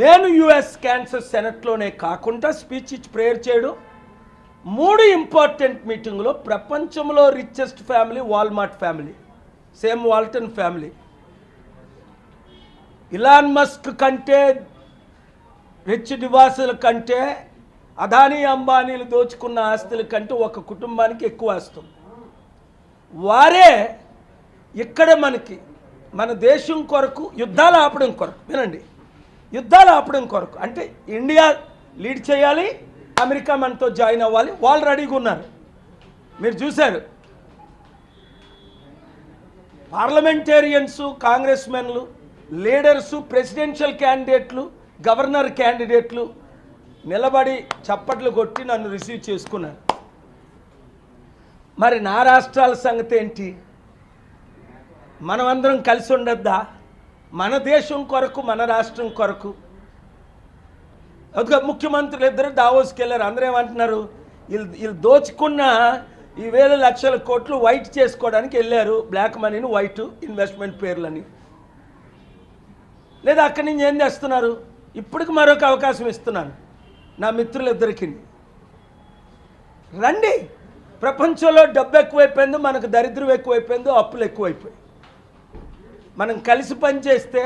నేను US cancer సెనెట్లోనే కాకుండా speech ఇచ్చి ప్రేయర్ చేయడం, 3 ఇంపార్టెంట్ మీటింగ్లో ప్రపంచంలో richest family Walmart family, same Walton family, Elon Musk కంటే రిచ్ నివాసుల కంటే అదానీ అంబానీలు దోచుకున్న ఆస్తుల కంటే ఒక కుటుంబానికి ఎక్కువ వస్తుంది. వారే ఇక్కడ మనకి మన దేశం కొరకు యుద్ధాలు ఆపడం కొరకు, వినండి, యుద్ధాలు ఆపడం కొరకు అంటే ఇండియా లీడ్ చేయాలి, అమెరికా మనతో జాయిన్ అవ్వాలి, వాళ్ళు రెడీగా ఉన్నారు. మీరు చూశారు పార్లమెంటేరియన్సు, కాంగ్రెస్ మెన్లు, లీడర్సు, ప్రెసిడెన్షియల్ క్యాండిడేట్లు, గవర్నర్ క్యాండిడేట్లు నిలబడి చప్పట్లు కొట్టి నన్ను రిసీవ్ చేసుకున్నారు. మరి నా రాష్ట్రాల సంగతి ఏంటి? మనమందరం కలిసి ఉండద్దా? మన దేశం కొరకు, మన రాష్ట్రం కొరకు. ముఖ్యమంత్రులు ఇద్దరు దావోస్కి వెళ్ళారు. అందరూ ఏమంటున్నారు? వీళ్ళు దోచుకున్న ఈ వేల లక్షల కోట్లు వైట్ చేసుకోవడానికి వెళ్ళారు, బ్లాక్ మనీని వైట్ ఇన్వెస్ట్మెంట్ పేర్లని. లేదా అక్కడి నుంచి ఏం చేస్తున్నారు? ఇప్పటికి మరొక అవకాశం ఇస్తున్నాను నా మిత్రులిద్దరికి, రండి. ప్రపంచంలో డబ్బు ఎక్కువైపోయిందో, మనకు దరిద్రం ఎక్కువైపోయిందో, అప్పులు ఎక్కువైపోయి, మనం కలిసి పనిచేస్తే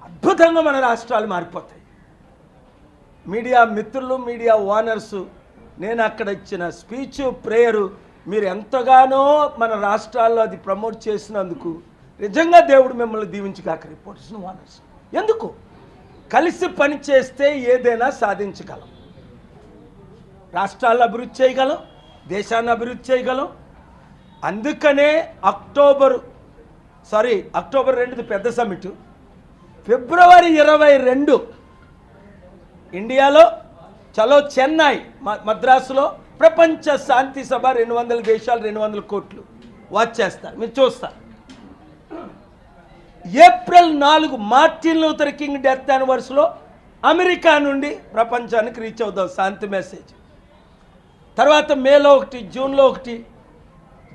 అద్భుతంగా మన రాష్ట్రాలు మారిపోతాయి. మీడియా మిత్రులు, మీడియా ఓనర్సు, నేను అక్కడ ఇచ్చిన స్పీచ్, ప్రేయరు మీరు ఎంతగానో మన రాష్ట్రాల్లో అది ప్రమోట్ చేసినందుకు నిజంగా దేవుడు మిమ్మల్ని దీవించగాక. రిపోర్టర్స్ ఓనర్స్ ఎందుకు? కలిసి పని చేస్తే ఏదైనా సాధించగలం, రాష్ట్రాలను అభివృద్ధి చేయగలం, దేశాన్ని అభివృద్ధి చేయగలం. అందుకనే అక్టోబర్ 2 పెద్ద సమిటు, ఫిబ్రవరి 22 ఇండియాలో చలో చెన్నై మద్రాసులో ప్రపంచ శాంతి సభ, 200 దేశాలు, 200 కోట్లు వాచ్ చేస్తారు, మీరు చూస్తారు. April 4 Martin Luther King death యానివర్సరీలో అమెరికా నుండి ప్రపంచానికి రీచ్ అవుదాం శాంతి మెసేజ్. తర్వాత మేలో 1, జూన్లో 1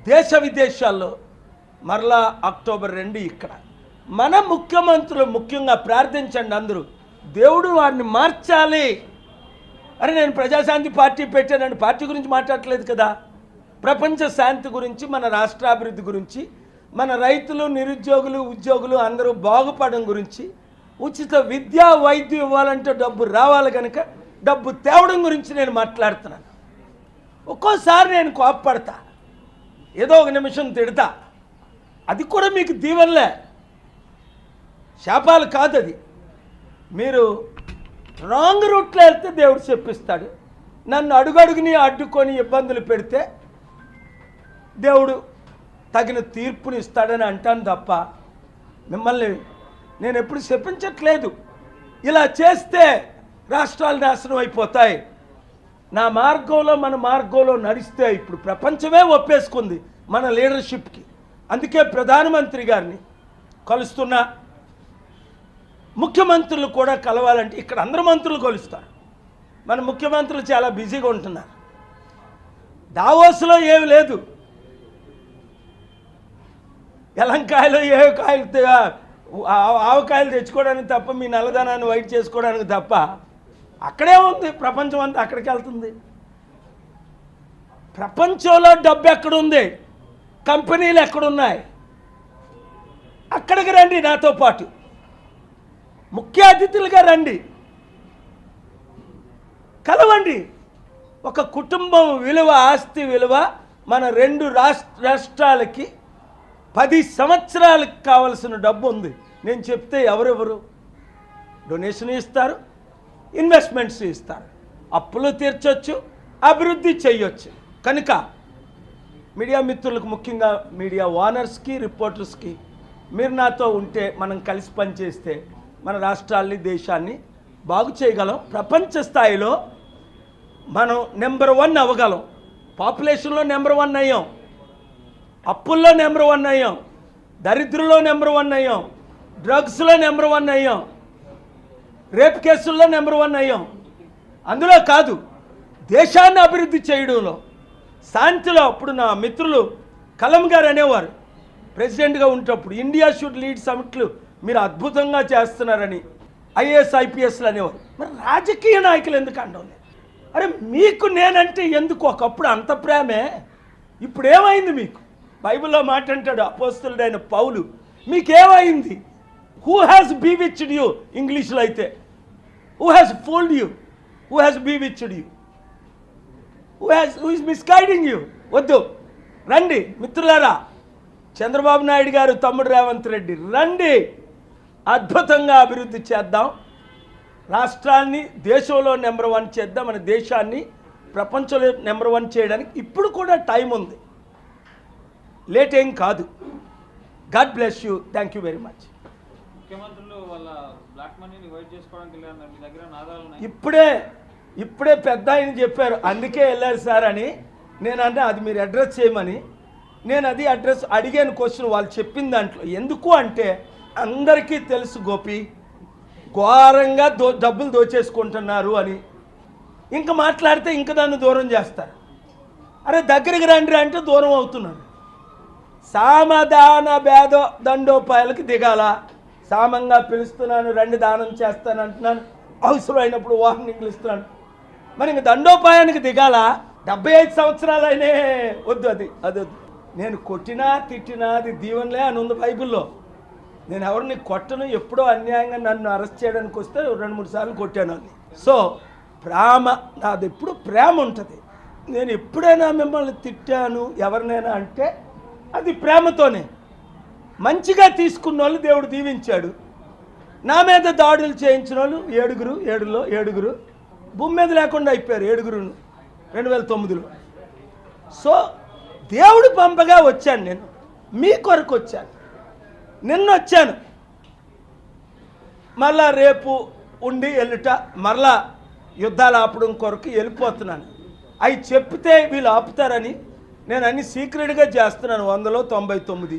దేశ విదేశాల్లో, మరలా అక్టోబర్ 2 ఇక్కడ. మన ముఖ్యమంత్రులు ముఖ్యంగా ప్రార్థించండి అందరూ, దేవుడు వారిని మార్చాలి. అరే నేను ప్రజాశాంతి పార్టీ పెట్టానండి, పార్టీ గురించి మాట్లాడట్లేదు కదా, ప్రపంచ శాంతి గురించి, మన రాష్ట్రాభివృద్ధి గురించి, మన రైతులు, నిరుద్యోగులు, ఉద్యోగులు అందరూ బాగుపడడం గురించి, ఉచిత విద్యా వైద్యం ఇవ్వాలంటే డబ్బు రావాలి కనుక డబ్బు తేవడం గురించి నేను మాట్లాడుతున్నాను. ఒక్కోసారి నేను కోప్పడతా, ఏదో ఒక నిమిషం తిడతా, అది కూడా మీకు దీవెనలే, శాపాలు కాదు. అది మీరు రాంగ్ రూట్లో వెళ్తే దేవుడు చెప్పిస్తాడు. నన్ను అడుగడుగుని అడ్డుకొని ఇబ్బందులు పెడితే దేవుడు తగిన తీర్పుని ఇస్తాడని అంటాను తప్ప మిమ్మల్ని నేను ఎప్పుడు చెప్పించట్లేదు. ఇలా చేస్తే రాష్ట్రాలు నాశనం అయిపోతాయి. నా మార్గంలో, మన మార్గంలో నడిస్తే ఇప్పుడు ప్రపంచమే ఒప్పేసుకుంది మన లీడర్షిప్కి. అందుకే ప్రధానమంత్రి గారిని కలుస్తున్నా, ముఖ్యమంత్రులు కూడా కలవాలంటే ఇక్కడ అందరు మంత్రులు కలుస్తారు. మన ముఖ్యమంత్రులు చాలా బిజీగా ఉంటున్నారు. దావోస్లో ఏమి లేదు, ఎలంకాయలు ఏ కాయలు ఆవకాయలు తెచ్చుకోవడానికి తప్ప, మీ నల్లధనాన్ని వైట్ చేసుకోవడానికి తప్ప అక్కడే ఉంది. ప్రపంచం అంతా అక్కడికి వెళ్తుంది. ప్రపంచంలో డబ్బు ఎక్కడుంది, కంపెనీలు ఎక్కడున్నాయి, అక్కడికి రండి, నాతో పాటు ముఖ్య అతిథులుగా రండి, కలవండి. ఒక కుటుంబం విలువ, ఆస్తి విలువ మన 2 రాష్ట్రాలకి 10 సంవత్సరాలకు కావలసిన డబ్బు ఉంది. నేను చెప్తే ఎవరెవరు డొనేషన్ ఇస్తారు, ఇన్వెస్ట్మెంట్స్ ఇస్తారు, అప్పులు తీర్చొచ్చు, అభివృద్ధి చేయొచ్చు. కనుక మీడియా మిత్రులకు, ముఖ్యంగా మీడియా ఓనర్స్కి, రిపోర్టర్స్కి, మీరు నాతో ఉంటే మనం కలిసి పనిచేస్తే మన రాష్ట్రాల్ని, దేశాన్ని బాగు చేయగలం. ప్రపంచ స్థాయిలో మనం నెంబర్ 1 అవ్వగలం. పాపులేషన్లో నెంబర్ 1 అయ్యాం, అప్పుల్లో నెంబర్ 1 అయ్యాం, దరిద్రంలో నెంబర్ 1 అయ్యాం, డ్రగ్స్లో నెంబర్ 1 అయ్యాం, రేప్ కేసుల్లో నెంబర్ 1 అయ్యాం. అందులో కాదు, దేశాన్ని అభివృద్ధి చేయడంలో, శాంతిలో. అప్పుడు నా మిత్రులు కలం గారు అనేవారు, ప్రెసిడెంట్గా ఉంటప్పుడు ఇండియా షుడ్ లీడ్ సమిట్లు మీరు అద్భుతంగా చేస్తున్నారని ఐఏఎస్ ఐపీఎస్లు అనేవారు. మరి రాజకీయ నాయకులు ఎందుకు అనడం లేదు? అరే మీకు నేనంటే ఎందుకు ఒకప్పుడు అంత ప్రేమే, ఇప్పుడు ఏమైంది మీకు? బైబిల్లో మాట అంటాడు అపోస్తలుడైన పౌలు, మీకేమైంది? హూ హ్యాస్ బీవిచ్డ్ యూ, ఇంగ్లీష్లో అయితే who has fooled you, who has bewitched you, who is misguiding you? వద్దు, రండి మిత్రులారా, చంద్రబాబు నాయుడు గారు, తమ్ముడు రేవంత్ రెడ్డి, రండి, అద్భుతంగా అభివృద్ధి చేద్దాం, రాష్ట్రాన్ని దేశంలో నెంబర్ 1 చేద్దాం, మన దేశాన్ని ప్రపంచంలో నెంబర్ 1 చేయడానికి ఇప్పుడు కూడా టైం ఉంది, లేట్ ఏం కాదు. God bless you, thank you very much. ముఖ్యమంత్రులు వాళ్ళ బ్లాక్ మనీని వైట్ చేసుకోవడానికి వెళ్ళారు, మీ దగ్గర ఆధారాలు ఉన్నాయి? ఇప్పుడే పెద్ద ఆయన చెప్పారు, అందుకే వెళ్ళారు సార్ అని. నేను అంటే అది మీరు అడ్రస్ చేయమని, నేను అది అడ్రస్ అడిగాను. క్వశ్చన్ వాళ్ళు చెప్పిన దాంట్లో ఎందుకు అంటే, అందరికీ తెలుసు గోపి ఘోరంగా డబ్బులు దోచేసుకుంటున్నారు అని. ఇంకా మాట్లాడితే ఇంకా దాన్ని దూరం చేస్తారు. అరే దగ్గరికి రండి అంటే దూరం అవుతున్నారు. సామదాన భేద దండోపాయాలకి దిగాల. సామంగా పిలుస్తున్నాను, రండి దానం చేస్తాను అంటున్నాను, అవసరమైనప్పుడు వార్నింగ్లు ఇస్తున్నాను. మరి ఇంక దండోపాయానికి దిగాల. 75 సంవత్సరాలైనే వద్దు, అది వద్దు. నేను కొట్టినా తిట్టినా అది దీవెనలే అని ఉంది బైబిల్లో. నేను ఎవరిని కొట్టను, ఎప్పుడో అన్యాయంగా నన్ను అరెస్ట్ చేయడానికి వస్తే 2-3 సార్లు కొట్టాను అని. సో ప్రేమ, నాది ఎప్పుడు ప్రేమ ఉంటుంది. నేను ఎప్పుడైనా మిమ్మల్ని తిట్టాను ఎవరినైనా అంటే అది ప్రేమతోనే. మంచిగా తీసుకున్న వాళ్ళు దేవుడు దీవించాడు. నా మీద దాడులు చేయించిన వాళ్ళు 7 భూమి మీద లేకుండా అయిపోయారు, 7 2009లో. సో దేవుడు పంపగా వచ్చాను, నేను మీ కొరకు వచ్చాను, నిన్న వచ్చాను, మళ్ళా రేపు ఉండి వెళ్ళుట, మరలా యుద్ధాలు ఆపడం కొరకు వెళ్ళిపోతున్నాను. అవి చెప్తే వీళ్ళు ఆపుతారని నేను అన్ని సీక్రెట్గా చేస్తున్నాను. 100లో 99